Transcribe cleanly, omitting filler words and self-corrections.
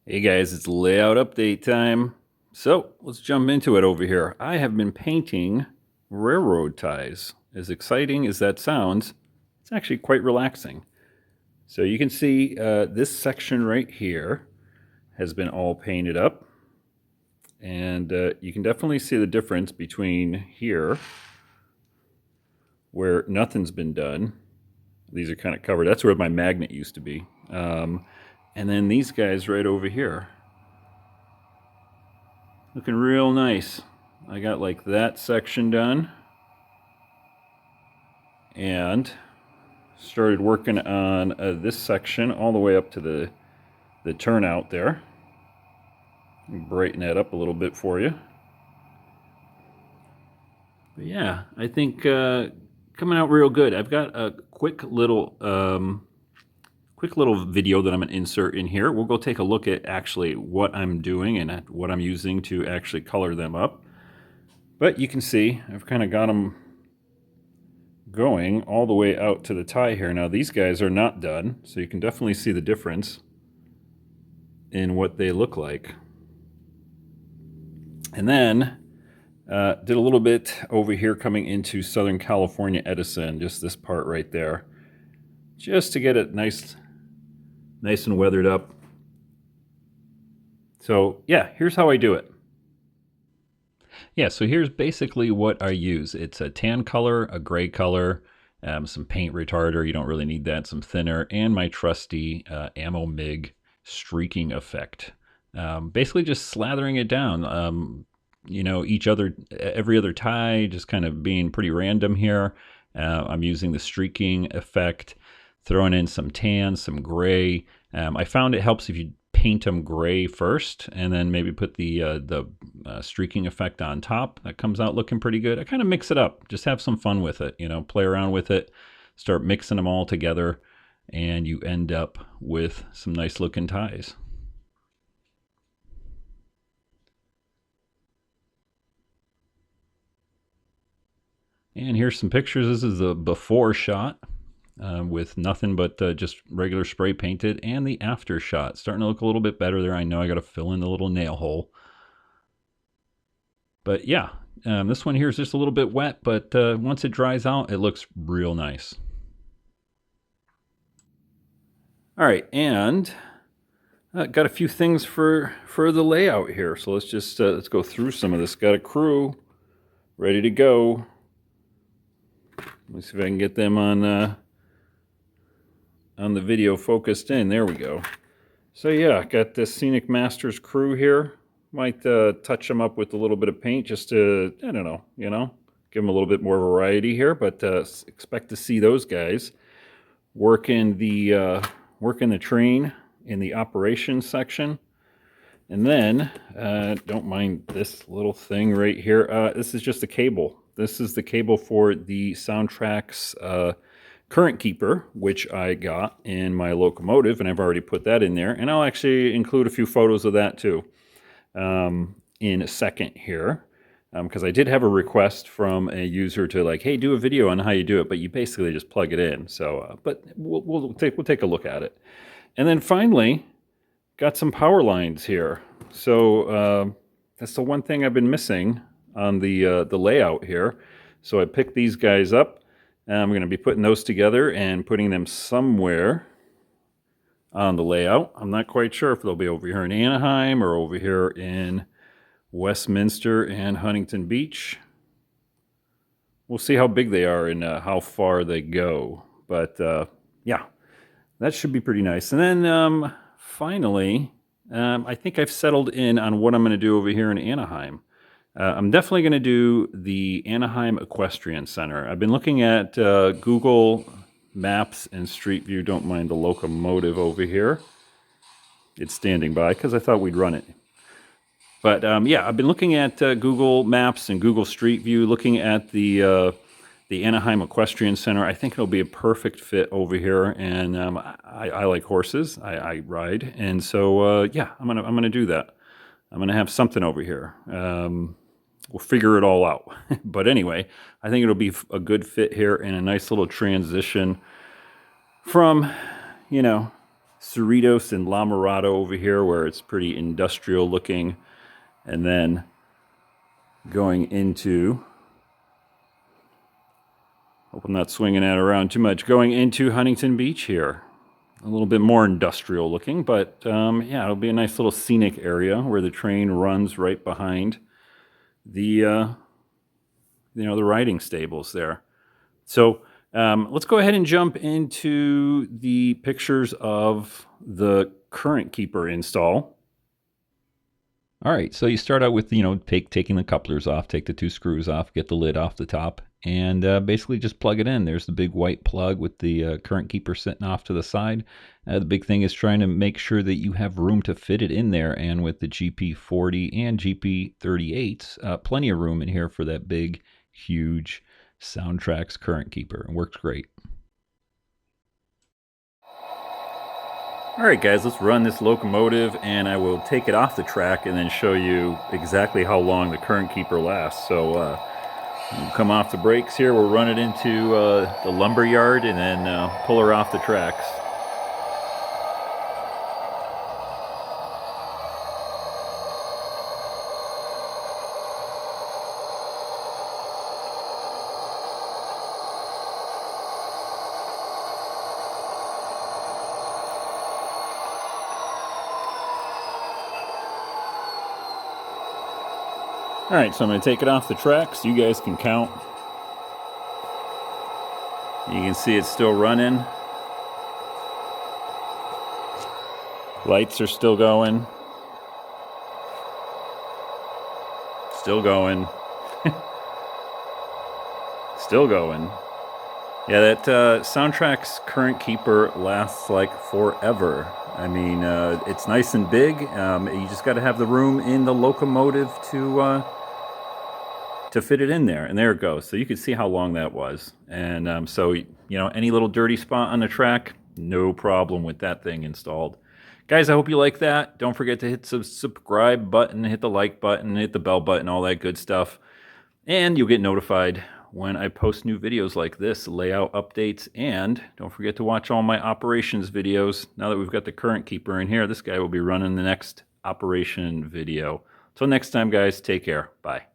Hey guys, it's layout update time. So let's jump into it over here. I have been painting railroad ties. As exciting as that sounds, it's actually quite relaxing. So you can see this section right here has been all painted up. And you can definitely see the difference between here, where nothing's been done. These are kind of covered. That's where my magnet used to be. And then these guys right over here. Looking real nice. I got like that section done and started working on this section all the way up to the turnout there. Brighten that up a little bit for you. But yeah, I think coming out real good. I've got a quick little video that I'm going to insert in here. We'll go take a look at actually what I'm doing and what I'm using to actually color them up. But you can see I've kind of got them going all the way out to the tie here. Now these guys are not done, so you can definitely see the difference in what they look like. And then did a little bit over here coming into Southern California Edison, just this part right there, just to get it nice and weathered up. So yeah, here's how I do it. Yeah, so here's basically what I use. It's a tan color, a gray color, some paint retarder, you don't really need that, some thinner, and my trusty Ammo MIG streaking effect. Basically just slathering it down. You know, every other tie, just kind of being pretty random here. I'm using the streaking effect, throwing in some tan, some gray. I found it helps if you paint them gray first and then maybe put the streaking effect on top. That comes out looking pretty good. I kind of mix it up, just have some fun with it, you know, play around with it, start mixing them all together, and you end up with some nice looking ties. And here's some pictures. This is the before shot with nothing but just regular spray painted, and the after shot. Starting to look a little bit better there. I know I got to fill in the little nail hole. But yeah, this one here is just a little bit wet, but once it dries out, it looks real nice. All right, and got a few things for the layout here. So let's just let's go through some of this. Got a crew ready to go. Let's see if I can get them on the video focused in. There we go. So yeah, got this Scenic Masters crew here. Might touch them up with a little bit of paint just to, I don't know, you know, give them a little bit more variety here. But expect to see those guys working the train in the operations section. And then, don't mind this little thing right here. This is just a cable. This is the cable for the SoundTraxx CurrentKeeper, which I got in my locomotive, and I've already put that in there. And I'll actually include a few photos of that too in a second here, because I did have a request from a user to like, hey, do a video on how you do it, but you basically just plug it in. So, but we'll take a look at it. And then finally, got some power lines here. So that's the one thing I've been missing on the layout here. So I picked these guys up. I'm going to be putting those together and putting them somewhere on the layout. I'm not quite sure if they'll be over here in Anaheim or over here in Westminster and Huntington Beach. We'll see how big they are and how far they go. But yeah, that should be pretty nice. And then finally, I think I've settled in on what I'm going to do over here in Anaheim. I'm definitely going to do the Anaheim Equestrian Center. I've been looking at Google Maps and Street View. Don't mind the locomotive over here. It's standing by because I thought we'd run it. But yeah, I've been looking at Google Maps and Google Street View, looking at the Anaheim Equestrian Center. I think it'll be a perfect fit over here, and I like horses. I ride, and so yeah, I'm gonna do that. I'm gonna have something over here. We'll figure it all out. But anyway, I think it'll be a good fit here and a nice little transition from, you know, Cerritos and La Mirada over here, where it's pretty industrial looking. And then going into, hope I'm not swinging that around too much, going into Huntington Beach here. A little bit more industrial looking, but yeah, it'll be a nice little scenic area where the train runs right behind the the riding stables there. So let's go ahead and jump into the pictures of the CurrentKeeper install. All right, so you start out with, taking the couplers off, take the 2 screws off, get the lid off the top, and basically just plug it in. There's the big white plug with the CurrentKeeper sitting off to the side. The big thing is trying to make sure that you have room to fit it in there, and with the GP40 and GP38s, plenty of room in here for that big, huge SoundTraxx CurrentKeeper. It works great. All right, guys, let's run this locomotive, and I will take it off the track and then show you exactly how long the CurrentKeeper lasts. So we'll come off the brakes here, we'll run it into the lumber yard, and then pull her off the tracks. All right, so I'm going to take it off the track so you guys can count. You can see it's still running. Lights are still going. Still going. Still going. Yeah, that SoundTraxx CurrentKeeper lasts like forever. I mean, it's nice and big. You just got to have the room in the locomotive to fit it in there, and there it goes. So you can see how long that was. And so, any little dirty spot on the track, no problem with that thing installed. Guys, I hope you like that. Don't forget to hit the subscribe button, hit the like button, hit the bell button, all that good stuff. And you'll get notified when I post new videos like this, layout updates, and don't forget to watch all my operations videos. Now that we've got the CurrentKeeper in here, this guy will be running the next operation video. Till next time, guys, take care. Bye.